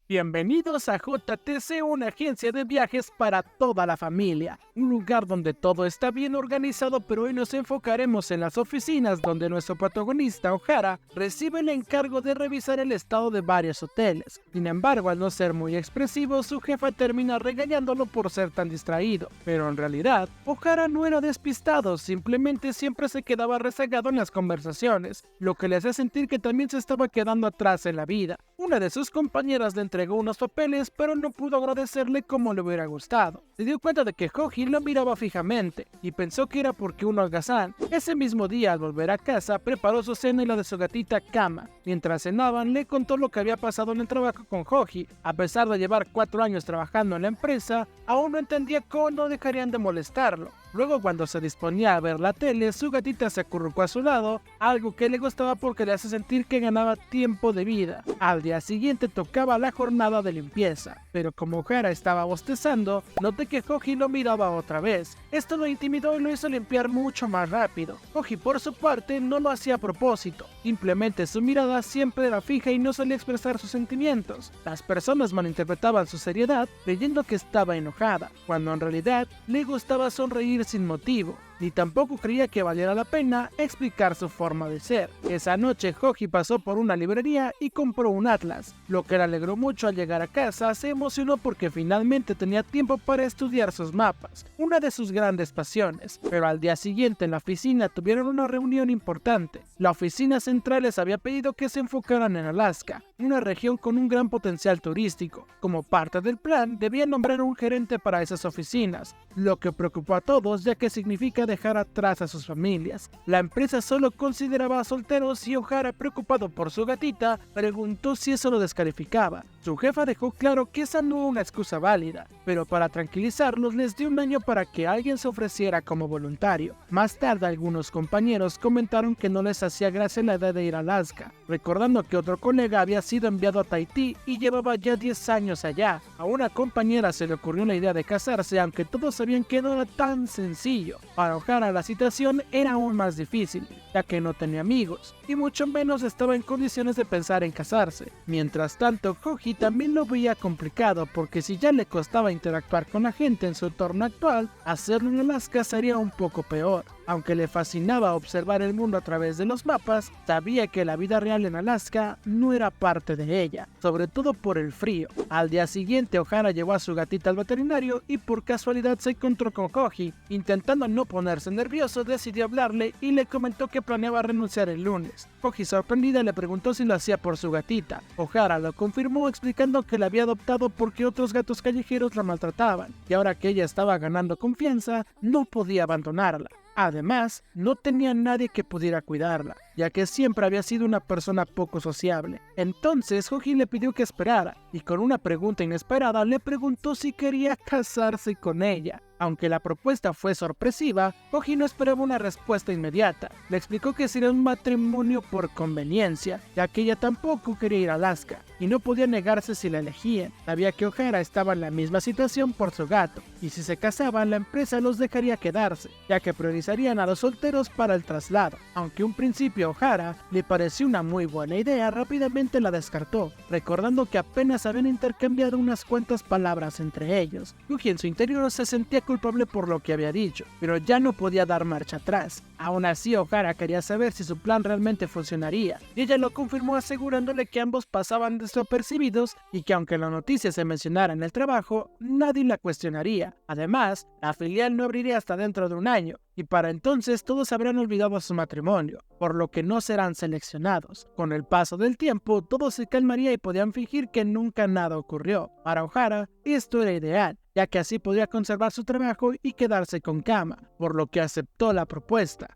Bienvenidos a JTC, una agencia de viajes para toda la familia. Un lugar donde todo está bien organizado, pero hoy nos enfocaremos en las oficinas donde nuestro protagonista, Ohara, recibe el encargo de revisar el estado de varios hoteles. Sin embargo, al no ser muy expresivo, su jefa termina regañándolo por ser tan distraído. Pero en realidad, Ohara no era despistado, simplemente siempre se quedaba rezagado en las conversaciones, lo que le hacía sentir que también se estaba quedando atrás en la vida. Una de sus compañeras le entregó unos papeles, pero no pudo agradecerle como le hubiera gustado. Se dio cuenta de que Hoji lo miraba fijamente y pensó que era porque un holgazán. Ese mismo día, al volver a casa, preparó su cena y la de su gatita Kama. Mientras cenaban, le contó lo que había pasado en el trabajo con Hoji. A pesar de llevar 4 años trabajando en la empresa, aún no entendía cómo no dejarían de molestarlo. Luego, cuando se disponía a ver la tele, su gatita se acurrucó a su lado, algo que le gustaba porque le hace sentir que ganaba tiempo de vida. Al día siguiente tocaba la jornada de limpieza, pero como Ohara estaba bostezando, noté que Hoji lo miraba otra vez. Esto lo intimidó y lo hizo limpiar mucho más rápido. Hoji, por su parte, no lo hacía a propósito, simplemente su mirada siempre era fija y no solía expresar sus sentimientos. Las personas malinterpretaban su seriedad creyendo que estaba enojada, cuando en realidad le gustaba sonreír sin motivo, ni tampoco creía que valiera la pena explicar su forma de ser. Esa noche Hoji pasó por una librería y compró un atlas. Lo que le alegró mucho al llegar a casa, se emocionó porque finalmente tenía tiempo para estudiar sus mapas, una de sus grandes pasiones. Pero al día siguiente en la oficina tuvieron una reunión importante. La oficina central les había pedido que se enfocaran en Alaska, una región con un gran potencial turístico. Como parte del plan, debían nombrar un gerente para esas oficinas, lo que preocupó a todos ya que significa dejar atrás a sus familias. La empresa solo consideraba a solteros y Ohara, preocupado por su gatita, preguntó si eso lo descalificaba. Su jefa dejó claro que esa no era una excusa válida, pero para tranquilizarlos les dio un año para que alguien se ofreciera como voluntario. Más tarde algunos compañeros comentaron que no les hacía gracia la idea de ir a Alaska, recordando que otro colega había sido enviado a Tahití y llevaba ya 10 años allá. A una compañera se le ocurrió la idea de casarse, aunque todos sabían que no era tan sencillo. Para Ohara la situación era aún más difícil, ya que no tenía amigos, y mucho menos estaba en condiciones de pensar en casarse. Mientras tanto, Hoji también lo veía complicado, porque si ya le costaba interactuar con la gente en su entorno actual, hacerlo en Alaska sería un poco peor. Aunque le fascinaba observar el mundo a través de los mapas, sabía que la vida real en Alaska no era parte de ella, sobre todo por el frío. Al día siguiente, Ohara llevó a su gatita al veterinario y por casualidad se encontró con Hoji. Intentando no ponerse nervioso, decidió hablarle y le comentó que planeaba renunciar el lunes. Hoji, sorprendida, le preguntó si lo hacía por su gatita. Ohara lo confirmó explicando que la había adoptado porque otros gatos callejeros la maltrataban, y ahora que ella estaba ganando confianza, no podía abandonarla. Además, no tenía nadie que pudiera cuidarla, ya que siempre había sido una persona poco sociable. Entonces, Hoji le pidió que esperara, y con una pregunta inesperada le preguntó si quería casarse con ella. Aunque la propuesta fue sorpresiva, Hoji no esperaba una respuesta inmediata. Le explicó que sería un matrimonio por conveniencia, ya que ella tampoco quería ir a Alaska, y no podía negarse si la elegían. Sabía que Ohara estaba en la misma situación por su gato, y si se casaban la empresa los dejaría quedarse, ya que priorizarían a los solteros para el traslado. Aunque un principio a Ohara le pareció una muy buena idea, rápidamente la descartó, recordando que apenas habían intercambiado unas cuantas palabras entre ellos. Hoji en su interior se sentía culpable por lo que había dicho, pero ya no podía dar marcha atrás. Aún así, Ohara quería saber si su plan realmente funcionaría, y ella lo confirmó asegurándole que ambos pasaban desapercibidos y que aunque la noticia se mencionara en el trabajo, nadie la cuestionaría. Además, la filial no abriría hasta dentro de un año, y para entonces todos habrán olvidado su matrimonio, por lo que no serán seleccionados. Con el paso del tiempo, todo se calmaría y podían fingir que nunca nada ocurrió. Para Ohara, esto era ideal, ya que así podría conservar su trabajo y quedarse con Kama, por lo que aceptó la propuesta.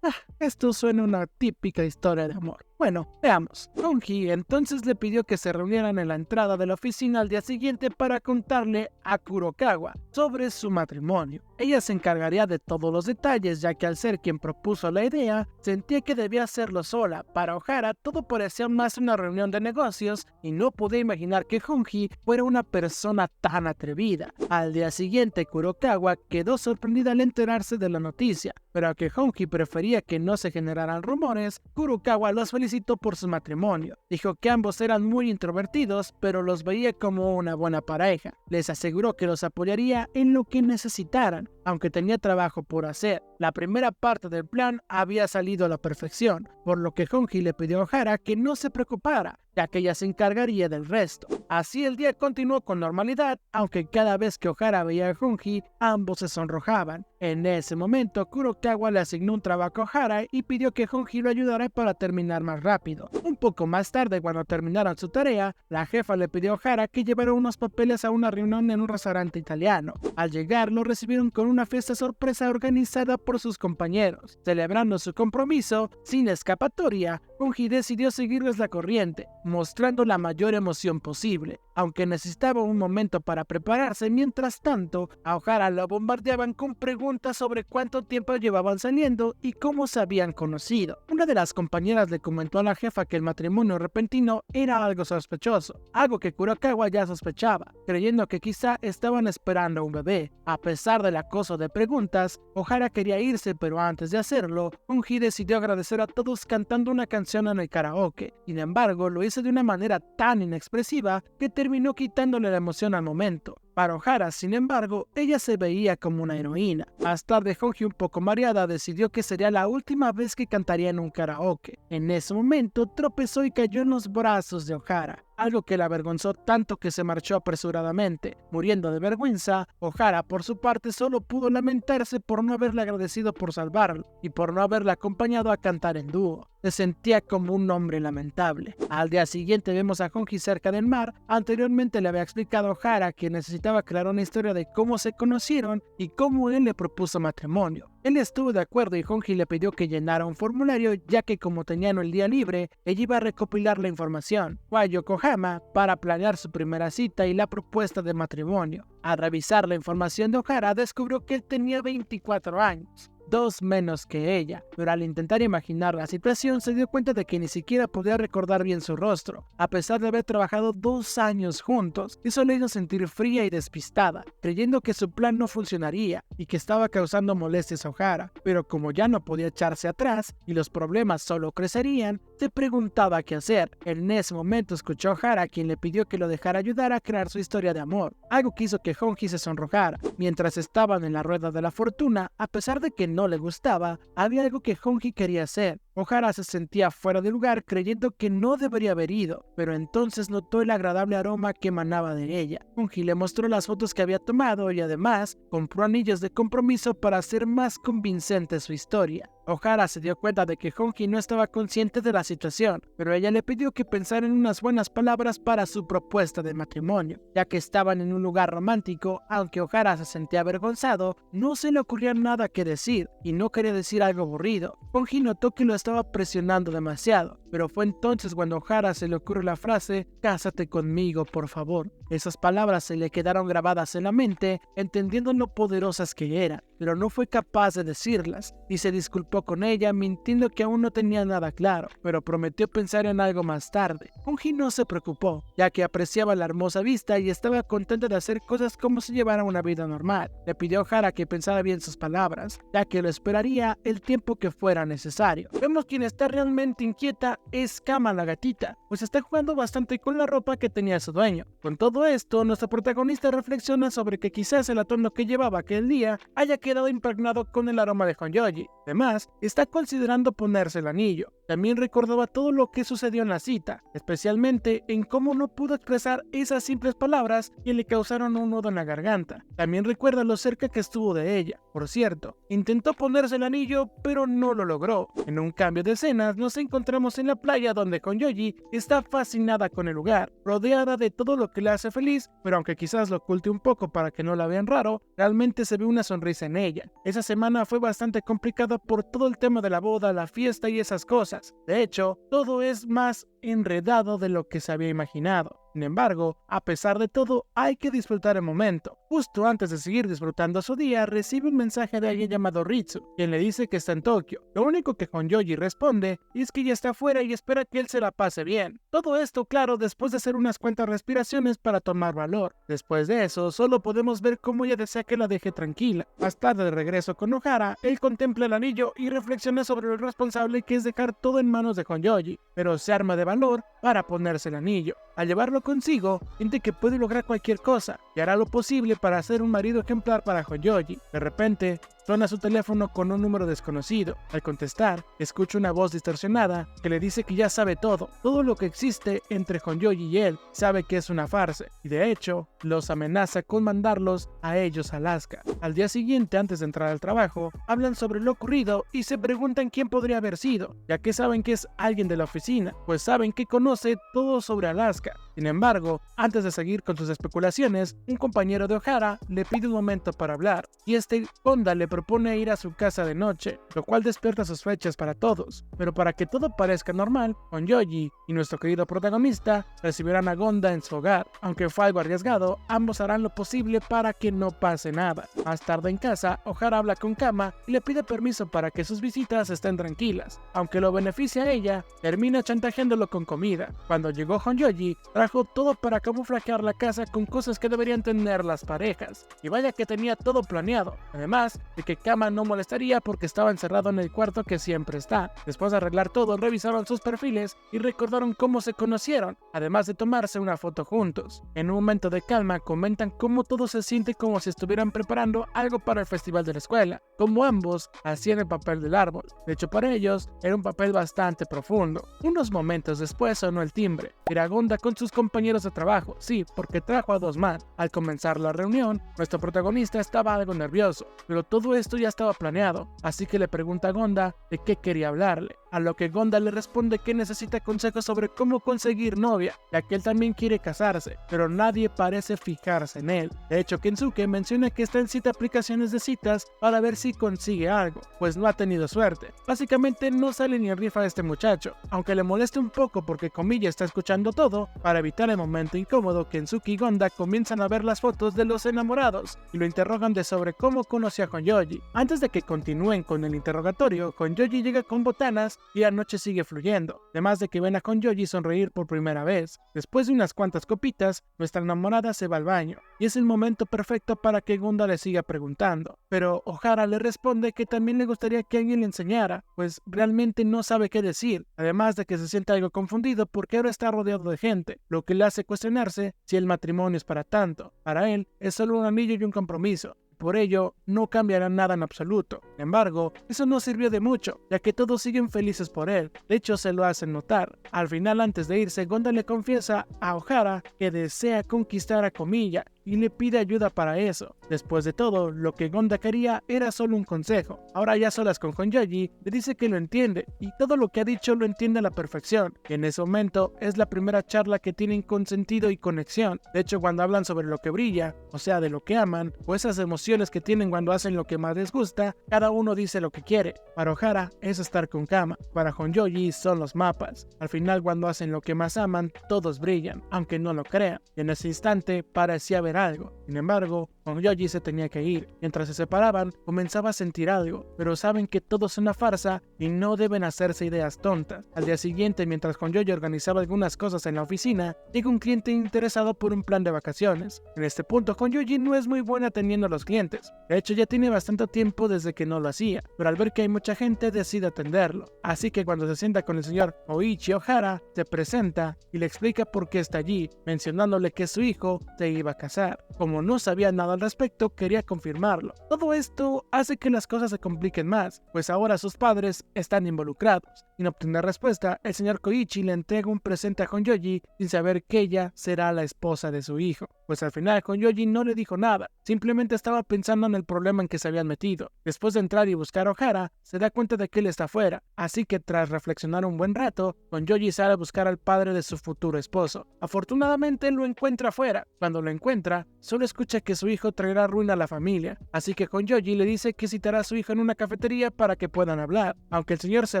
Esto suena a una típica historia de amor. Bueno, veamos. Hoji entonces le pidió que se reunieran en la entrada de la oficina al día siguiente para contarle a Kurokawa sobre su matrimonio. Ella se encargaría de todos los detalles, ya que al ser quien propuso la idea, sentía que debía hacerlo sola. Para Ohara todo parecía más una reunión de negocios y no podía imaginar que Hoji fuera una persona tan atrevida. Al día siguiente, Kurokawa quedó sorprendida al enterarse de la noticia, pero aunque Hoji prefería que no se generaran rumores, Kurokawa los felicitó felicitó por su matrimonio. Dijo que ambos eran muy introvertidos, pero los veía como una buena pareja. Les aseguró que los apoyaría en lo que necesitaran, aunque tenía trabajo por hacer. La primera parte del plan había salido a la perfección, por lo que Hong-hee le pidió a Ohara que no se preocupara, ya que ella se encargaría del resto. Así el día continuó con normalidad, aunque cada vez que Ohara veía a Hong-hee, ambos se sonrojaban. En ese momento, Kurokawa le asignó un trabajo a Ohara y pidió que Hong-hee lo ayudara para terminar más rápido. Un poco más tarde, cuando terminaron su tarea, la jefa le pidió a Ohara que llevara unos papeles a una reunión en un restaurante italiano. Al llegar, lo recibieron con una fiesta sorpresa organizada por sus compañeros. Celebrando su compromiso, sin escapatoria, Hong-hee decidió seguirles la corriente, mostrando la mayor emoción posible. Aunque necesitaba un momento para prepararse, mientras tanto, a Ohara lo bombardeaban con preguntas sobre cuánto tiempo llevaban saliendo y cómo se habían conocido. Una de las compañeras le comentó a la jefa que el matrimonio repentino era algo sospechoso, algo que Kurokawa ya sospechaba, creyendo que quizá estaban esperando un bebé. A pesar del acoso de preguntas, Ohara quería irse, pero antes de hacerlo, Hong-hee decidió agradecer a todos cantando una canción en el karaoke. Sin embargo, lo hizo de una manera tan inexpresiva que terminó quitándole la emoción al momento. Para Ohara, sin embargo, ella se veía como una heroína. Más tarde, Hong-hee, un poco mareada, decidió que sería la última vez que cantaría en un karaoke. En ese momento, tropezó y cayó en los brazos de Ohara, algo que la avergonzó tanto que se marchó apresuradamente. Muriendo de vergüenza, Ohara, por su parte, solo pudo lamentarse por no haberle agradecido por salvarlo y por no haberla acompañado a cantar en dúo. Se sentía como un hombre lamentable. Al día siguiente vemos a Hong-hee cerca del mar. Anteriormente le había explicado a Ohara que necesitaba crear una historia de cómo se conocieron y cómo él le propuso matrimonio. Él estuvo de acuerdo y Hong-hee le pidió que llenara un formulario, ya que como tenían el día libre, ella iba a recopilar la información. Fue a Yokohama para planear su primera cita y la propuesta de matrimonio. Al revisar la información de Ohara, descubrió que él tenía 24 años. 2 menos que ella, pero al intentar imaginar la situación se dio cuenta de que ni siquiera podía recordar bien su rostro, a pesar de haber trabajado 2 años juntos. Eso le hizo sentir fría y despistada, creyendo que su plan no funcionaría y que estaba causando molestias a Ohara, pero como ya no podía echarse atrás y los problemas solo crecerían, se preguntaba qué hacer. En ese momento escuchó a Ohara, quien le pidió que lo dejara ayudar a crear su historia de amor, algo que hizo que Hong-hee se sonrojara. Mientras estaban en la rueda de la fortuna, a pesar de que no le gustaba, había algo que Hong-hee quería hacer. Ohara se sentía fuera de lugar, creyendo que no debería haber ido, pero entonces notó el agradable aroma que emanaba de ella. Hong-hee le mostró las fotos que había tomado y además compró anillos de compromiso para hacer más convincente su historia. Ohara se dio cuenta de que Hong-hee no estaba consciente de la situación, pero ella le pidió que pensara en unas buenas palabras para su propuesta de matrimonio. Ya que estaban en un lugar romántico, aunque Ohara se sentía avergonzado, no se le ocurría nada que decir y no quería decir algo aburrido. Hong-hee notó que lo estaba presionando demasiado, pero fue entonces cuando a Ohara se le ocurre la frase «Cásate conmigo, por favor». Esas palabras se le quedaron grabadas en la mente, entendiendo lo poderosas que eran, pero no fue capaz de decirlas, y se disculpó con ella, mintiendo que aún no tenía nada claro, pero prometió pensar en algo más tarde. Hong-hee no se preocupó, ya que apreciaba la hermosa vista y estaba contenta de hacer cosas como si llevara una vida normal. Le pidió a Ohara que pensara bien sus palabras, ya que lo esperaría el tiempo que fuera necesario. Vemos quien está realmente inquieta es Kama la gatita, pues está jugando bastante con la ropa que tenía su dueño. Con todo esto, nuestra protagonista reflexiona sobre que quizás el atuendo que llevaba aquel día haya quedado impregnado con el aroma de Honyori. Además, está considerando ponerse el anillo. También recordaba todo lo que sucedió en la cita, especialmente en cómo no pudo expresar esas simples palabras que le causaron un nudo en la garganta. También recuerda lo cerca que estuvo de ella. Por cierto, intentó ponerse el anillo, pero no lo logró. En un cambio de escenas, nos encontramos en la playa donde Honyori está fascinada con el lugar, rodeada de todo lo que le hace feliz, pero aunque quizás lo oculte un poco para que no la vean raro, realmente se ve una sonrisa en ella. Esa semana fue bastante complicada por todo el tema de la boda, la fiesta y esas cosas. De hecho, todo es más enredado de lo que se había imaginado. Sin embargo, a pesar de todo, hay que disfrutar el momento. Justo antes de seguir disfrutando su día, recibe un mensaje de alguien llamado Ritsu, quien le dice que está en Tokio. Lo único que Honjoji responde es que ya está afuera y espera que él se la pase bien. Todo esto, claro, después de hacer unas cuantas respiraciones para tomar valor. Después de eso, solo podemos ver cómo ella desea que la deje tranquila. Más tarde, de regreso con Ohara, él contempla el anillo y reflexiona sobre lo responsable que es dejar todo en manos de Honjoji, pero se arma de valor para ponerse el anillo. Al llevarlo consigo, siente que puede lograr cualquier cosa y hará lo posible para ser un marido ejemplar para Honjoji. De repente, suena su teléfono con un número desconocido. Al contestar, escucha una voz distorsionada que le dice que ya sabe todo lo que existe entre Honjoji y él. Sabe que es una farsa y de hecho, los amenaza con mandarlos a ellos a Alaska. Al día siguiente, antes de entrar al trabajo, hablan sobre lo ocurrido y se preguntan quién podría haber sido, ya que saben que es alguien de la oficina, pues saben que conoce todo sobre Alaska. Sin embargo, antes de seguir con sus especulaciones, un compañero de Ohara le pide un momento para hablar, y Honda le propone ir a su casa de noche, lo cual despierta sospechas para todos. Pero para que todo parezca normal, Honjoji y nuestro querido protagonista recibirán a Gonda en su hogar. Aunque fue algo arriesgado, ambos harán lo posible para que no pase nada. Más tarde en casa, Ohara habla con Kama y le pide permiso para que sus visitas estén tranquilas. Aunque lo beneficia a ella, termina chantajeándolo con comida. Cuando llegó Honjoji, trajo todo para camuflajear la casa con cosas que deberían tener las parejas. Y vaya que tenía todo planeado. Además de que Kama no molestaría porque estaba encerrado en el cuarto que siempre está. Después de arreglar todo, revisaron sus perfiles y recordaron cómo se conocieron, además de tomarse una foto juntos. En un momento de calma, comentan cómo todo se siente como si estuvieran preparando algo para el festival de la escuela, como ambos hacían el papel del árbol. De hecho, para ellos era un papel bastante profundo. Unos momentos después sonó el timbre. Era Gonda con sus compañeros de trabajo, sí, porque trajo a dos más. Al comenzar la reunión, nuestro protagonista estaba algo nervioso, pero todo esto ya estaba planeado, así que le pregunta a Gonda de qué quería hablarle, a lo que Gonda le responde que necesita consejos sobre cómo conseguir novia, ya que él también quiere casarse, pero nadie parece fijarse en él. De hecho, Kensuke menciona que está en 7 aplicaciones de citas para ver si consigue algo, pues no ha tenido suerte. Básicamente no sale ni en rifa de este muchacho, aunque le moleste un poco porque Komiya está escuchando todo. Para evitar el momento incómodo, Kensuke y Gonda comienzan a ver las fotos de los enamorados y lo interrogan de sobre cómo conoció a Honjoji. Antes de que continúen con el interrogatorio, Honjoji llega con botanas y la noche sigue fluyendo, además de que ven a Honjoji sonreír por primera vez. Después de unas cuantas copitas, nuestra enamorada se va al baño, y es el momento perfecto para que Gonda le siga preguntando, pero Ohara le responde que también le gustaría que alguien le enseñara, pues realmente no sabe qué decir, además de que se siente algo confundido porque ahora está rodeado de gente, lo que le hace cuestionarse si el matrimonio es para tanto. Para él, es solo un anillo y un compromiso. Por ello, no cambiará nada en absoluto. Sin embargo, eso no sirvió de mucho, ya que todos siguen felices por él. De hecho, se lo hacen notar. Al final, antes de irse, Gonda le confiesa a Ohara que desea conquistar a Komiya y le pide ayuda para eso. Después de todo, lo que Gonda quería era solo un consejo. Ahora ya solas con Honjoji, le dice que lo entiende, y todo lo que ha dicho lo entiende a la perfección. Y en ese momento, es la primera charla que tienen con sentido y conexión. De hecho, cuando hablan sobre lo que brilla, o sea, de lo que aman, o esas emociones que tienen cuando hacen lo que más les gusta, cada uno dice lo que quiere. Para Ohara, es estar con Kama. Para Honjoji, son los mapas. Al final, cuando hacen lo que más aman, todos brillan, aunque no lo crean. Y en ese instante, parecía haber algo. Sin embargo, Honjoji se tenía que ir. Mientras se separaban, comenzaba a sentir algo, pero saben que todo es una farsa y no deben hacerse ideas tontas. Al día siguiente, mientras Honjoji organizaba algunas cosas en la oficina, llega un cliente interesado por un plan de vacaciones. En este punto, Honjoji no es muy buena atendiendo a los clientes. De hecho, ya tiene bastante tiempo desde que no lo hacía, pero al ver que hay mucha gente, decide atenderlo. Así que cuando se sienta con el señor Oichi Ohara, se presenta y le explica por qué está allí, mencionándole que su hijo se iba a casar. Como no sabía nada al respecto, quería confirmarlo. Todo esto hace que las cosas se compliquen más, pues ahora sus padres están involucrados. Sin obtener respuesta, el señor Koichi le entrega un presente a Honjoji sin saber que ella será la esposa de su hijo. pues al final Honjoji no le dijo nada, simplemente estaba pensando en el problema en que se habían metido. Después de entrar y buscar a Ohara, se da cuenta de que él está fuera, así que tras reflexionar un buen rato, Honjoji sale a buscar al padre de su futuro esposo. Afortunadamente lo encuentra afuera. Cuando lo encuentra, solo escucha que su hijo traerá ruina a la familia, así que Honjoji le dice que citará a su hijo en una cafetería para que puedan hablar. Aunque el señor se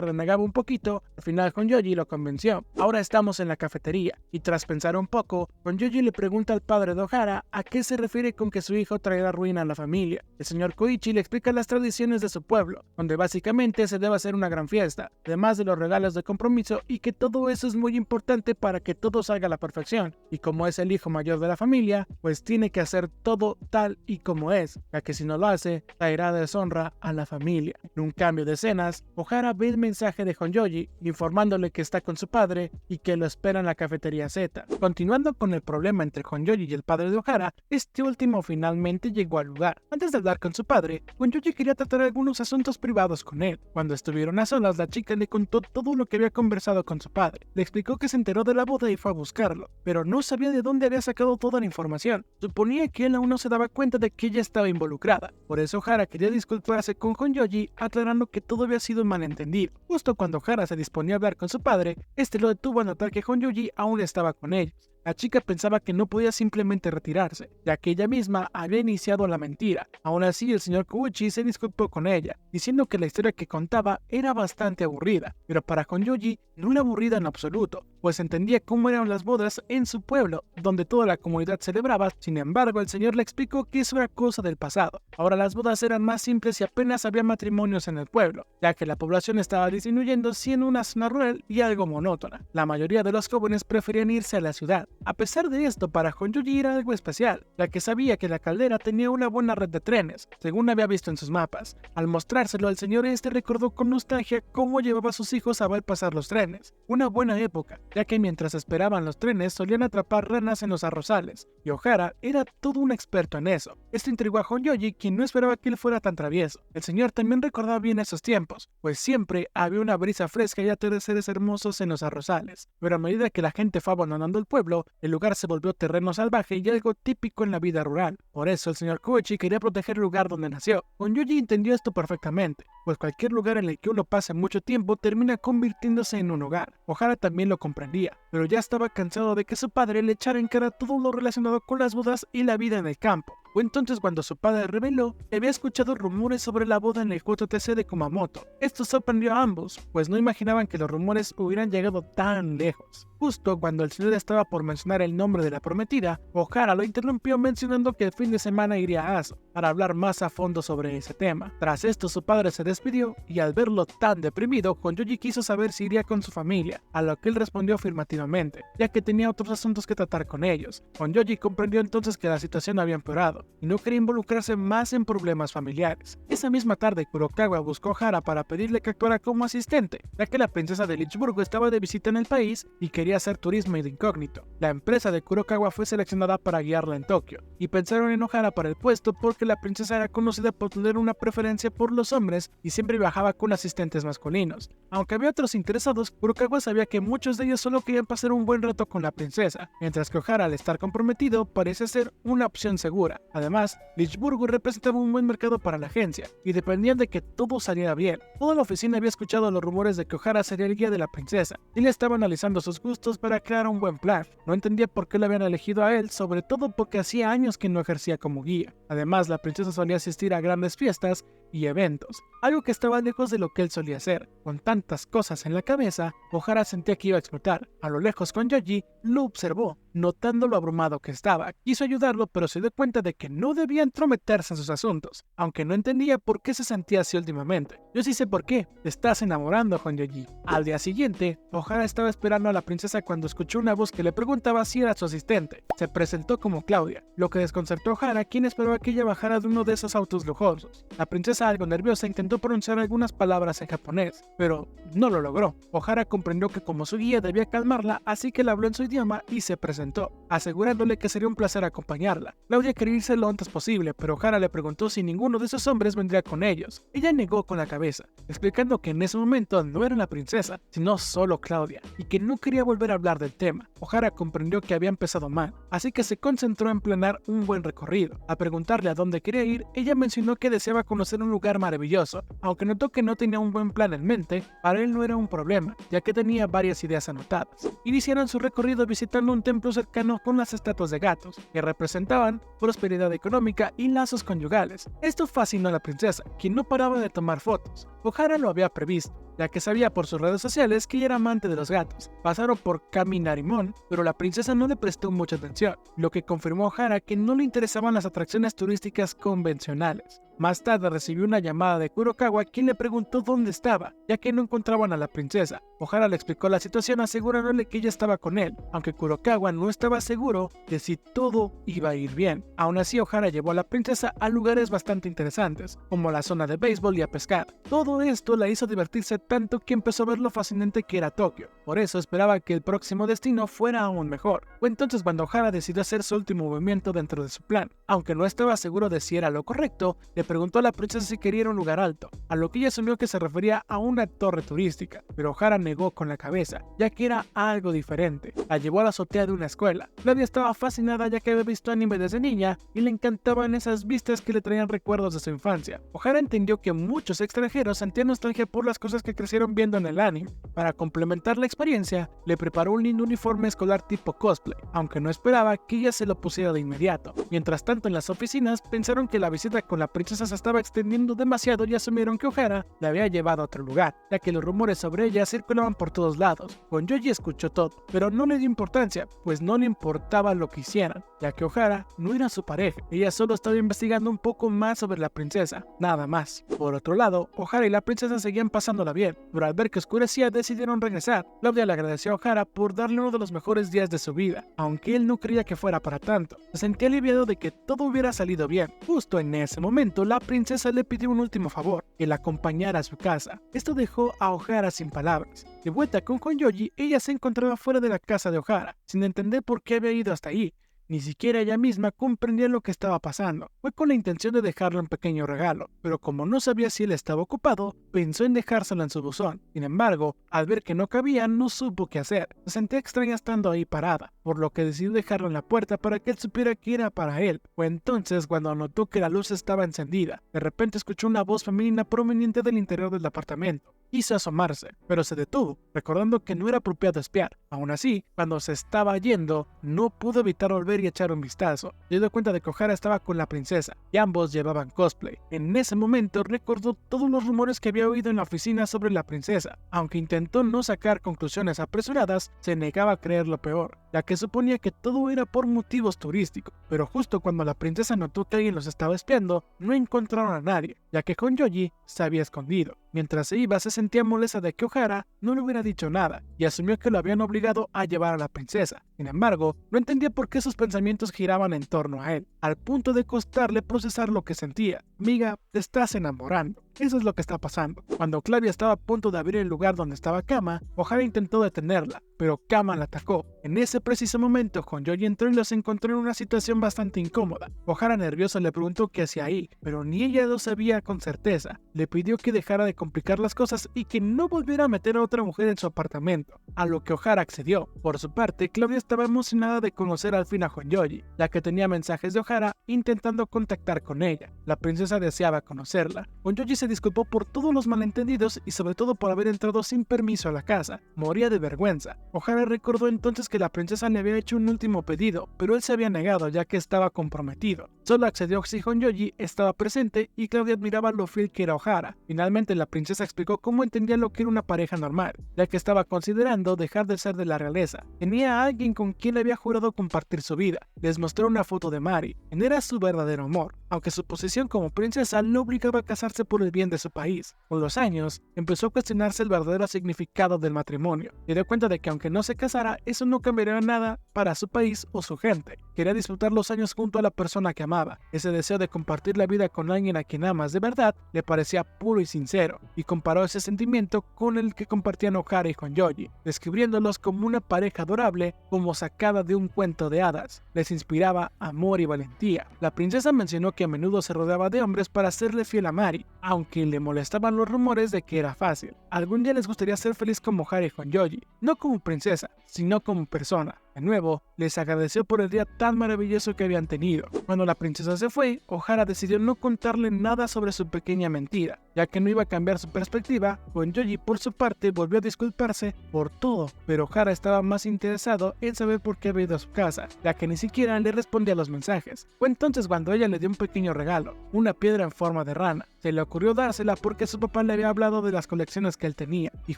renegaba un poquito, al final Honjoji lo convenció. Ahora estamos en la cafetería, y tras pensar un poco, Honjoji le pregunta al padre de Ohara a qué se refiere con que su hijo traerá ruina a la familia. El señor Koichi le explica las tradiciones de su pueblo, donde básicamente se debe hacer una gran fiesta, además de los regalos de compromiso, y que todo eso es muy importante para que todo salga a la perfección. Y como es el hijo mayor de la familia, pues tiene que hacer todo tal y como es, ya que si no lo hace, traerá deshonra a la familia. En un cambio de escenas, Ohara ve el mensaje de Honjoji informándole que está con su padre y que lo espera en la cafetería Z. Continuando con el problema entre Honjoji y el padre de Ohara, este último finalmente llegó al lugar. Antes de hablar con su padre, Honjoji quería tratar algunos asuntos privados con él. Cuando estuvieron a solas, la chica le contó todo lo que había conversado con su padre. Le explicó que se enteró de la boda y fue a buscarlo, pero no sabía de dónde había sacado toda la información. Suponía que él aún no se daba cuenta de que ella estaba involucrada. Por eso Ohara quería disculparse con Honjoji, aclarando que todo había sido un malentendido. Justo cuando Ohara se disponía a hablar con su padre, este lo detuvo a notar que Honjoji aún estaba con ellos. La chica pensaba que no podía simplemente retirarse, ya que ella misma había iniciado la mentira. Aún así, el señor Koichi se disculpó con ella, diciendo que la historia que contaba era bastante aburrida, pero para Honjoji no era aburrida en absoluto, pues entendía cómo eran las bodas en su pueblo, donde toda la comunidad celebraba. Sin embargo, el señor le explicó que eso era cosa del pasado. Ahora las bodas eran más simples y apenas había matrimonios en el pueblo, ya que la población estaba disminuyendo, siendo una zona rural y algo monótona. La mayoría de los jóvenes preferían irse a la ciudad. A pesar de esto, para Honjoji era algo especial, ya que sabía que la caldera tenía una buena red de trenes, según había visto en sus mapas. Al mostrárselo al señor, este recordó con nostalgia cómo llevaba a sus hijos a ver pasar los trenes. Una buena época, ya que mientras esperaban los trenes solían atrapar ranas en los arrozales, y Ohara era todo un experto en eso. Esto intrigó a Honjoji, quien no esperaba que él fuera tan travieso. El señor también recordaba bien esos tiempos, pues siempre había una brisa fresca y atardeceres hermosos en los arrozales. Pero a medida que la gente fue abandonando el pueblo, el lugar se volvió terreno salvaje y algo típico en la vida rural. Por eso el señor Koichi quería proteger el lugar donde nació. Honjoji entendió esto perfectamente, pues cualquier lugar en el que uno pase mucho tiempo termina convirtiéndose en un hogar. Ohara también lo comprendía, pero ya estaba cansado de que su padre le echara en cara todo lo relacionado con las bodas y la vida en el campo. Fue entonces cuando su padre reveló que había escuchado rumores sobre la boda en el JTC de Kumamoto. Esto sorprendió a ambos, pues no imaginaban que los rumores hubieran llegado tan lejos. Justo cuando el señor estaba por mencionar el nombre de la prometida, Ohara lo interrumpió mencionando que el fin de semana iría a Aso para hablar más a fondo sobre ese tema. Tras esto, su padre se despidió y al verlo tan deprimido, Honjoji quiso saber si iría con su familia, a lo que él respondió afirmativamente, ya que tenía otros asuntos que tratar con ellos. Honjoji comprendió entonces que la situación había empeorado y no quería involucrarse más en problemas familiares. Esa misma tarde, Kurokawa buscó a Ohara para pedirle que actuara como asistente, ya que la princesa de Lichburgo estaba de visita en el país y quería hacer turismo de incógnito. La empresa de Kurokawa fue seleccionada para guiarla en Tokio, y pensaron en Ohara para el puesto porque la princesa era conocida por tener una preferencia por los hombres y siempre viajaba con asistentes masculinos. Aunque había otros interesados, Kurokawa sabía que muchos de ellos solo querían pasar un buen rato con la princesa, mientras que Ohara, al estar comprometido, parece ser una opción segura. Además, Lichburgo representaba un buen mercado para la agencia, y dependían de que todo saliera bien. Toda la oficina había escuchado los rumores de que Ohara sería el guía de la princesa, y le estaba analizando sus gustos para crear un buen plan. No entendía por qué lo habían elegido a él, sobre todo porque hacía años que no ejercía como guía. Además, la princesa solía asistir a grandes fiestas y eventos, algo que estaba lejos de lo que él solía hacer. Con tantas cosas en la cabeza, Ohara sentía que iba a explotar. A lo lejos, Honjoji lo observó, notando lo abrumado que estaba. Quiso ayudarlo, pero se dio cuenta de que no debía entrometerse en sus asuntos, aunque no entendía por qué se sentía así últimamente. Yo sí sé por qué. Te estás enamorando, Honjoji. Al día siguiente, Ohara estaba esperando a la princesa cuando escuchó una voz que le preguntaba si era su asistente. Se presentó como Claudia, lo que desconcertó a Ohara, quien esperaba que ella bajara de uno de esos autos lujosos. La princesa, algo nerviosa, intentó pronunciar algunas palabras en japonés, pero no lo logró. Ohara comprendió que como su guía debía calmarla, así que le habló en su idioma y se presentó. presentó, asegurándole que sería un placer acompañarla. Claudia quería irse lo antes posible, pero O'Hara le preguntó si ninguno de esos hombres vendría con ellos. Ella negó con la cabeza, explicando que en ese momento no era la princesa, sino solo Claudia, y que no quería volver a hablar del tema. O'Hara comprendió que había empezado mal, así que se concentró en planear un buen recorrido. Al preguntarle a dónde quería ir, ella mencionó que deseaba conocer un lugar maravilloso. Aunque notó que no tenía un buen plan en mente, para él no era un problema, ya que tenía varias ideas anotadas. Iniciaron su recorrido visitando un templo cercano con las estatuas de gatos, que representaban prosperidad económica y lazos conyugales. Esto fascinó a la princesa, quien no paraba de tomar fotos. O'Hara lo había previsto, ya que sabía por sus redes sociales que ella era amante de los gatos. Pasaron por Caminarimón, pero la princesa no le prestó mucha atención, lo que confirmó a O'Hara que no le interesaban las atracciones turísticas convencionales. Más tarde recibió una llamada de Kurokawa, quien le preguntó dónde estaba, ya que no encontraban a la princesa. O'Hara le explicó la situación asegurándole que ella estaba con él, aunque Kurokawa no estaba seguro de si todo iba a ir bien. Aún así, O'Hara llevó a la princesa a lugares bastante interesantes, como la zona de béisbol y a pescar. Todo esto la hizo divertirse tanto que empezó a ver lo fascinante que era Tokio. Por eso esperaba que el próximo destino fuera aún mejor. Fue entonces cuando O'Hara decidió hacer su último movimiento dentro de su plan. Aunque no estaba seguro de si era lo correcto, le preguntó a la princesa si quería ir a un lugar alto, a lo que ella asumió que se refería a una torre turística, pero O'Hara negó con la cabeza, ya que era algo diferente. La llevó a la azotea de una escuela. Claudia estaba fascinada ya que había visto anime desde niña y le encantaban esas vistas que le traían recuerdos de su infancia. O'Hara entendió que muchos extranjeros sentían nostalgia por las cosas que crecieron viendo en el anime. Para complementar la experiencia, le preparó un lindo uniforme escolar tipo cosplay, aunque no esperaba que ella se lo pusiera de inmediato. Mientras tanto, en las oficinas pensaron que la visita con la princesa se estaba extendiendo demasiado y asumieron que O'Hara la había llevado a otro lugar, ya que los rumores sobre ella circulaban por todos lados. Gonjoji escuchó todo, pero no le dio importancia, pues no le importaba lo que hicieran, ya que O'Hara no era su pareja. Ella solo estaba investigando un poco más sobre la princesa, nada más. Por otro lado, O'Hara y la princesa seguían pasándola bien, pero al ver que oscurecía decidieron regresar. Claudia le agradeció a O'Hara por darle uno de los mejores días de su vida, aunque él no creía que fuera para tanto. Se sentía aliviado de que todo hubiera salido bien. Justo en ese momento, la princesa le pidió un último favor, que la acompañara a su casa. Esto dejó a O'Hara sin palabras. De vuelta con Gonjoji, ella se encontraba fuera de la casa de O'Hara, sin entender por qué había ido hasta ahí. Ni siquiera ella misma comprendía lo que estaba pasando. Fue con la intención de dejarle un pequeño regalo, pero como no sabía si él estaba ocupado, pensó en dejárselo en su buzón. Sin embargo, al ver que no cabía, no supo qué hacer. Se sentía extraña estando ahí parada, por lo que decidió dejarlo en la puerta para que él supiera que era para él. Fue entonces cuando notó que la luz estaba encendida. De repente escuchó una voz femenina proveniente del interior del apartamento. Quiso asomarse, pero se detuvo, recordando que no era apropiado espiar. Aún así, cuando se estaba yendo, no pudo evitar volver y echar un vistazo. Se dio cuenta de que O'Hara estaba con la princesa, y ambos llevaban cosplay. En ese momento recordó todos los rumores que había oído en la oficina sobre la princesa. Aunque intentó no sacar conclusiones apresuradas, se negaba a creer lo peor, ya que suponía que todo era por motivos turísticos. Pero justo cuando la princesa notó que alguien los estaba espiando, no encontraron a nadie, ya que Gonjoji se había escondido. Mientras se iba, se sentía molesta de que O'Hara no le hubiera dicho nada, y asumió que lo habían obligado a llevar a la princesa. Sin embargo, no entendía por qué sus pensamientos giraban en torno a él, al punto de costarle procesar lo que sentía. Amiga, te estás enamorando. Eso es lo que está pasando. Cuando Claudia estaba a punto de abrir el lugar donde estaba Kama, O'Hara intentó detenerla, pero Kama la atacó. En ese preciso momento, Gonjoji entró y los encontró en una situación bastante incómoda. O'Hara nervioso le preguntó qué hacía ahí, pero ni ella lo sabía con certeza. Le pidió que dejara de complicar las cosas y que no volviera a meter a otra mujer en su apartamento, a lo que O'Hara accedió. Por su parte, Claudia estaba emocionada de conocer al fin a Gonjoji, ya que tenía mensajes de O'Hara intentando contactar con ella. La princesa deseaba conocerla. Gonjoji se disculpó por todos los malentendidos y sobre todo por haber entrado sin permiso a la casa. Moría de vergüenza. O'Hara recordó entonces que la princesa le había hecho un último pedido, pero él se había negado ya que estaba comprometido. Solo accedió si Gonjoji estaba presente y Claudia admiraba lo fiel que era O'Hara. Finalmente la princesa explicó cómo entendía lo que era una pareja normal, ya que estaba considerando dejar de ser de la realeza. Tenía a alguien con quien le había jurado compartir su vida. Les mostró una foto de Mari, quien era su verdadero amor. aunque su posición como princesa lo obligaba a casarse por el bien de su país. Con los años, empezó a cuestionarse el verdadero significado del matrimonio, y dio cuenta de que aunque no se casara, eso no cambiaría nada para su país o su gente. Quería disfrutar los años junto a la persona que amaba. Ese deseo de compartir la vida con alguien a quien amas de verdad le parecía puro y sincero, y comparó ese sentimiento con el que compartían Ohara y Honjoji, describiéndolos como una pareja adorable como sacada de un cuento de hadas. Les inspiraba amor y valentía. La princesa mencionó que a menudo se rodeaba de hombres para serle fiel a Mari, aunque le molestaban los rumores de que era fácil. Algún día les gustaría ser feliz como Ohara y Honjoji, no como princesa, sino como persona. De nuevo, les agradeció por el día tan maravilloso que habían tenido. Cuando la princesa se fue, Ohara decidió no contarle nada sobre su pequeña mentira, ya que no iba a cambiar su perspectiva. Honjoji, por su parte, volvió a disculparse por todo, pero Ohara estaba más interesado en saber por qué había ido a su casa, ya que ni siquiera le respondía a los mensajes. Fue entonces cuando ella le dio un pequeño regalo, una piedra en forma de rana. Se le ocurrió dársela porque su papá le había hablado de las colecciones que él tenía, y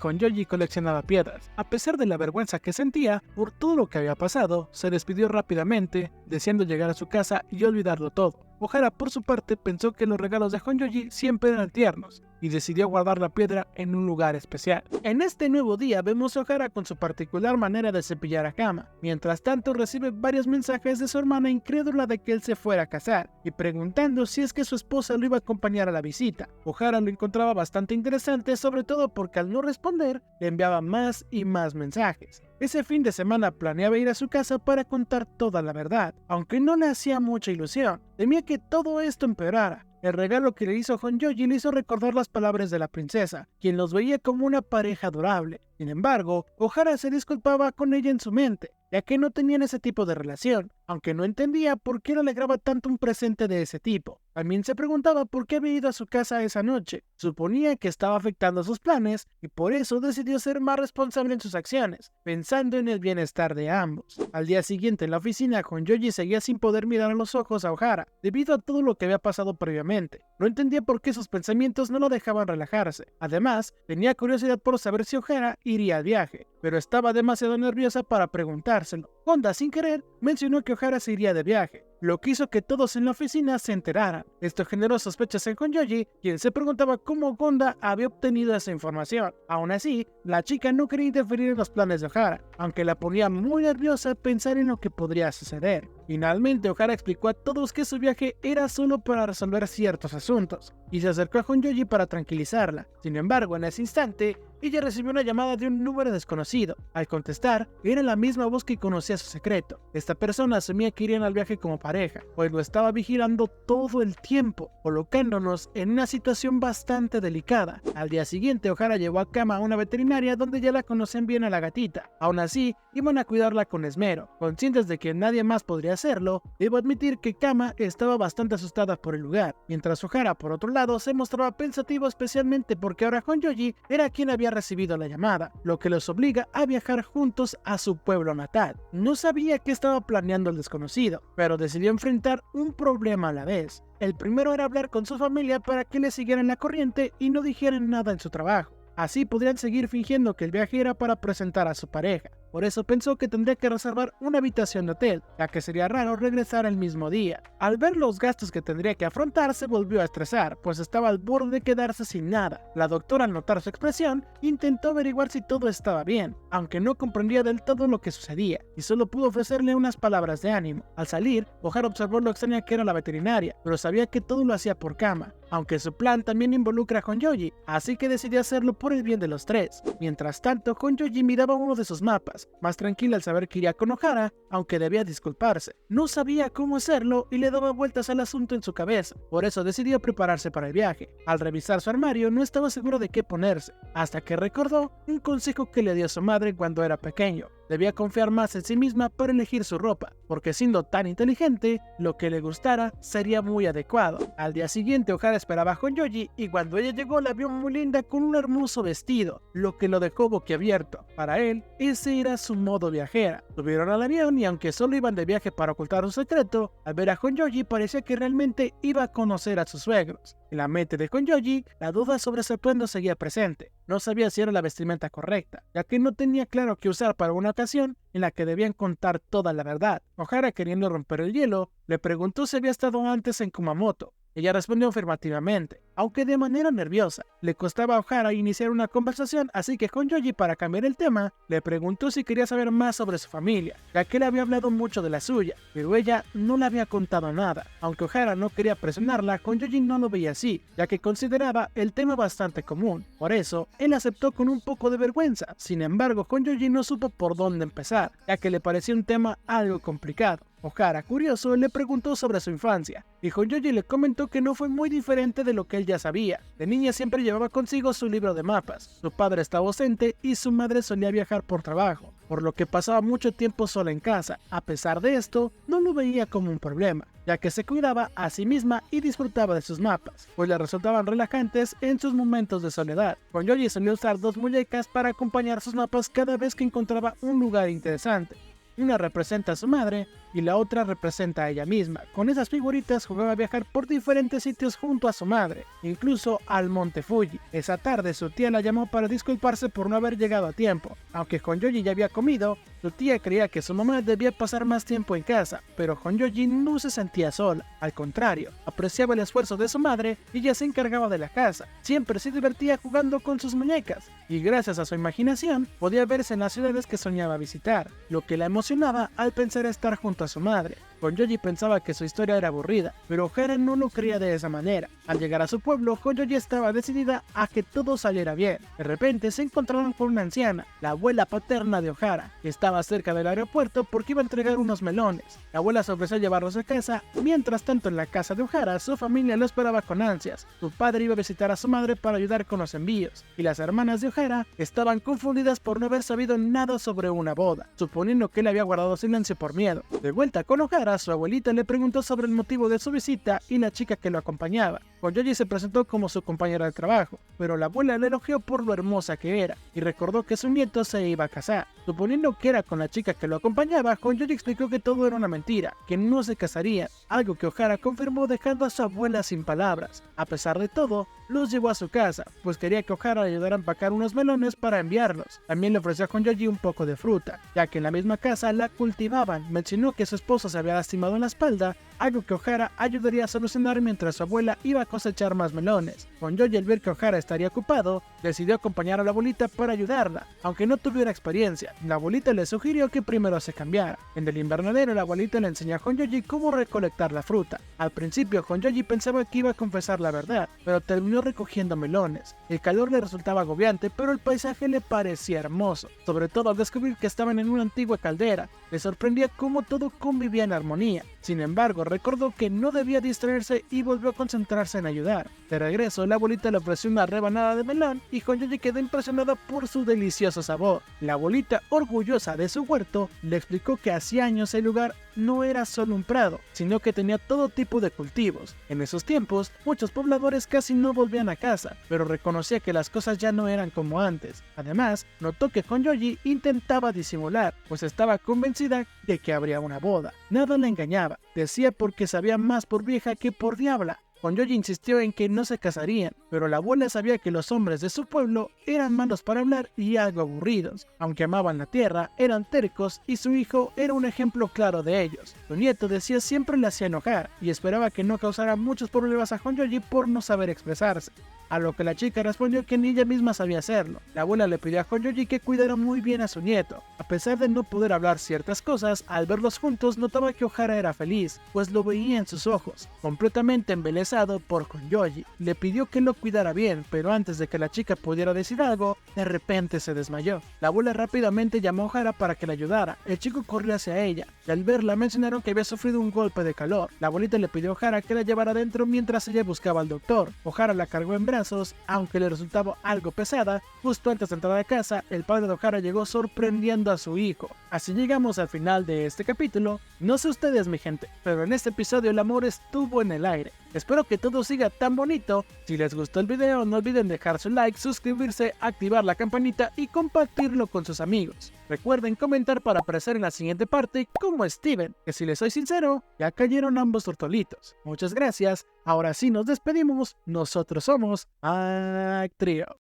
Honjoji coleccionaba piedras. A pesar de la vergüenza que sentía por todo lo que había pasado, se despidió rápidamente, deseando llegar a su casa y olvidarlo todo. Ohara, por su parte, pensó que los regalos de Honjoji siempre eran tiernos y decidió guardar la piedra en un lugar especial. En este nuevo día vemos a Ohara con su particular manera de cepillar a Kama. Mientras tanto, recibe varios mensajes de su hermana incrédula de que él se fuera a casar y preguntando si es que su esposa lo iba a acompañar a la visita. Ohara lo encontraba bastante interesante, sobre todo porque al no responder le enviaba más y más mensajes. Ese fin de semana planeaba ir a su casa para contar toda la verdad, aunque no le hacía mucha ilusión. Temía que todo esto empeorara. El regalo que le hizo Honjoji le hizo recordar las palabras de la princesa, quien los veía como una pareja adorable. Sin embargo, Ohara se disculpaba con ella en su mente, ya que no tenían ese tipo de relación, aunque no entendía por qué le alegraba tanto un presente de ese tipo. También se preguntaba por qué había ido a su casa esa noche. Suponía que estaba afectando sus planes y por eso decidió ser más responsable en sus acciones, pensando en el bienestar de ambos. Al día siguiente en la oficina, Honjoji seguía sin poder mirar a los ojos a Ohara, debido a todo lo que había pasado previamente. No entendía por qué sus pensamientos no lo dejaban relajarse. Además, tenía curiosidad por saber si Ohara iría al viaje, pero estaba demasiado nerviosa para preguntárselo. Honda, sin querer, mencionó que Ohara se iría de viaje, lo que hizo que todos en la oficina se enteraran. Esto generó sospechas en Honjoji, quien se preguntaba cómo Honda había obtenido esa información. Aún así, la chica no quería interferir en los planes de Ohara, aunque la ponía muy nerviosa pensar en lo que podría suceder. Finalmente, Ohara explicó a todos que su viaje era solo para resolver ciertos asuntos, y se acercó a Honjoji para tranquilizarla. Sin embargo, en ese instante, ella recibió una llamada de un número desconocido. Al contestar, era la misma voz que conocía su secreto. Esta persona asumía que irían al viaje como pareja, pues lo estaba vigilando todo el tiempo, colocándonos en una situación bastante delicada. Al día siguiente, Ohara llevó a Kama a una veterinaria donde ya la conocían bien a la gatita. Aún así, iban a cuidarla con esmero. Conscientes de que nadie más podría hacerlo, debo admitir que Kama estaba bastante asustada por el lugar, mientras Ohara, por otro lado, se mostraba pensativo, especialmente porque ahora Honjoji era quien había recibido la llamada, lo que los obliga a viajar juntos a su pueblo natal. No sabía qué estaba planeando el desconocido, pero decidió enfrentar un problema a la vez. El primero era hablar con su familia para que le siguieran la corriente y no dijeran nada en su trabajo. Así podrían seguir fingiendo que el viaje era para presentar a su pareja. Por eso pensó que tendría que reservar una habitación de hotel, ya que sería raro regresar el mismo día. Al ver los gastos que tendría que afrontar, se volvió a estresar, pues estaba al borde de quedarse sin nada. La doctora, al notar su expresión, intentó averiguar si todo estaba bien, aunque no comprendía del todo lo que sucedía, y solo pudo ofrecerle unas palabras de ánimo. Al salir, Ohara observó lo extraña que era la veterinaria, pero sabía que todo lo hacía por Kama, aunque su plan también involucra a Honjoji, así que decidió hacerlo por el bien de los tres. Mientras tanto, Honjoji miraba uno de sus mapas, más tranquila al saber que iría con Ohara, aunque debía disculparse. No sabía cómo hacerlo y le daba vueltas al asunto en su cabeza, por eso decidió prepararse para el viaje. Al revisar su armario no estaba seguro de qué ponerse, hasta que recordó un consejo que le dio su madre cuando era pequeño. Debía confiar más en sí misma para elegir su ropa, porque siendo tan inteligente, lo que le gustara sería muy adecuado. Al día siguiente, Ohara esperaba a Honjoji y cuando ella llegó la vio muy linda con un hermoso vestido, lo que lo dejó boquiabierto. Para él, ese era su modo viajera. Subieron al avión y aunque solo iban de viaje para ocultar un secreto, al ver a Honjoji parecía que realmente iba a conocer a sus suegros. En la mente de Honjoji, la duda sobre su atuendo seguía presente. No sabía si era la vestimenta correcta, ya que no tenía claro qué usar para una ocasión en la que debían contar toda la verdad. Ohara, queriendo romper el hielo, le preguntó si había estado antes en Kumamoto. Ella respondió afirmativamente, aunque de manera nerviosa. Le costaba a Ohara iniciar una conversación, así que Honjoji, para cambiar el tema, le preguntó si quería saber más sobre su familia, ya que él había hablado mucho de la suya, pero ella no le había contado nada. Aunque Ohara no quería presionarla, Honjoji no lo veía así, ya que consideraba el tema bastante común. Por eso, él aceptó con un poco de vergüenza. Sin embargo, Honjoji no supo por dónde empezar, ya que le parecía un tema algo complicado. Ohara, curioso, le preguntó sobre su infancia, y Honjoji le comentó que no fue muy diferente de lo que él ya sabía. De niña siempre llevaba consigo su libro de mapas, su padre estaba ausente y su madre solía viajar por trabajo, por lo que pasaba mucho tiempo sola en casa. A pesar de esto, no lo veía como un problema, ya que se cuidaba a sí misma y disfrutaba de sus mapas, pues le resultaban relajantes en sus momentos de soledad. Honjoji solía usar dos muñecas para acompañar sus mapas cada vez que encontraba un lugar interesante. Una representa a su madre y la otra representa a ella misma. Con esas figuritas jugaba a viajar por diferentes sitios junto a su madre, incluso al Monte Fuji. Esa tarde su tía la llamó para disculparse por no haber llegado a tiempo. Aunque Honjoji ya había comido, su tía creía que su mamá debía pasar más tiempo en casa, pero Honjoji no se sentía sola. Al contrario, apreciaba el esfuerzo de su madre y ella se encargaba de la casa. Siempre se divertía jugando con sus muñecas, y gracias a su imaginación podía verse en las ciudades que soñaba visitar, lo que la emocionaba al pensar estar junto a su madre. Honjoji pensaba que su historia era aburrida, pero Ohara no lo creía de esa manera. Al llegar a su pueblo, Honjoji estaba decidida a que todo saliera bien. De repente se encontraron con una anciana, la abuela paterna de Ohara, que estaba cerca del aeropuerto porque iba a entregar unos melones. La abuela se ofreció a llevarlos a casa. Mientras tanto, en la casa de Ohara, su familia lo esperaba con ansias. Su padre iba a visitar a su madre para ayudar con los envíos, y las hermanas de Ohara estaban confundidas por no haber sabido nada sobre una boda, suponiendo que él había guardado silencio por miedo. De vuelta con Ohara, su abuelita le preguntó sobre el motivo de su visita y la chica que lo acompañaba. Honjoji se presentó como su compañera de trabajo, pero la abuela le elogió por lo hermosa que era y recordó que su nieto se iba a casar. Suponiendo que era con la chica que lo acompañaba, Honjoji explicó que todo era una mentira, que no se casarían, algo que Ohara confirmó dejando a su abuela sin palabras. A pesar de todo, los llevó a su casa, pues quería que Ohara le ayudara a empacar unos melones para enviarlos. También le ofreció a Honjoji un poco de fruta, ya que en la misma casa la cultivaban. Mencionó que su esposo se había lastimado en la espalda, algo que Ohara ayudaría a solucionar mientras su abuela iba a cosechar más melones. Honjoji, al ver que Ohara estaría ocupado, decidió acompañar a la abuelita para ayudarla, aunque no tuviera experiencia. La abuelita le sugirió que primero se cambiara. En el invernadero, la abuelita le enseñó a Honjoji cómo recolectar la fruta. Al principio, Honjoji pensaba que iba a confesar la verdad, pero terminó recogiendo melones. El calor le resultaba agobiante, pero el paisaje le parecía hermoso, sobre todo al descubrir que estaban en una antigua caldera. Le sorprendía cómo todo convivía en armonía. Sin embargo, recordó que no debía distraerse y volvió a concentrarse en ayudar. De regreso, la abuelita le ofreció una rebanada de melón y Honjoji quedó impresionada por su delicioso sabor. La abuelita, orgullosa de su huerto, le explicó que hacía años el lugar no era solo un prado, sino que tenía todo tipo de cultivos. En esos tiempos, muchos pobladores casi no volvían a casa, pero reconocía que las cosas ya no eran como antes. Además, notó que Honjoji intentaba disimular, pues estaba convencida de que habría una boda. Nada le engañaba, decía porque sabía más por vieja que por diabla. Honjoji insistió en que no se casarían, pero la abuela sabía que los hombres de su pueblo eran malos para hablar y algo aburridos. Aunque amaban la tierra, eran tercos y su hijo era un ejemplo claro de ellos. Su nieto, decía, siempre le hacía enojar y esperaba que no causara muchos problemas a Honjoji por no saber expresarse. A lo que la chica respondió que ni ella misma sabía hacerlo. La abuela le pidió a Honjoji que cuidara muy bien a su nieto. A pesar de no poder hablar ciertas cosas, al verlos juntos notaba que Ohara era feliz, pues lo veía en sus ojos. Completamente embelesado por Honjoji, le pidió que lo cuidara bien, pero antes de que la chica pudiera decir algo, de repente se desmayó. La abuela rápidamente llamó a Ohara para que la ayudara. El chico corrió hacia ella, y al verla mencionaron que había sufrido un golpe de calor. La abuelita le pidió a Ohara que la llevara adentro mientras ella buscaba al doctor. Ohara la cargó en brazos, aunque le resultaba algo pesada. Justo antes de entrar a casa, el padre de Ohara llegó sorprendiendo a su hijo. Así llegamos al final de este capítulo. No sé ustedes, mi gente, pero en este episodio el amor estuvo en el aire. Espero que todo siga tan bonito. Si les gustó el video, no olviden dejar su like, suscribirse, activar la campanita y compartirlo con sus amigos. Recuerden comentar para aparecer en la siguiente parte como Steven, que si les soy sincero, ya cayeron ambos tortolitos. Muchas gracias, ahora sí nos despedimos, nosotros somos Actrio.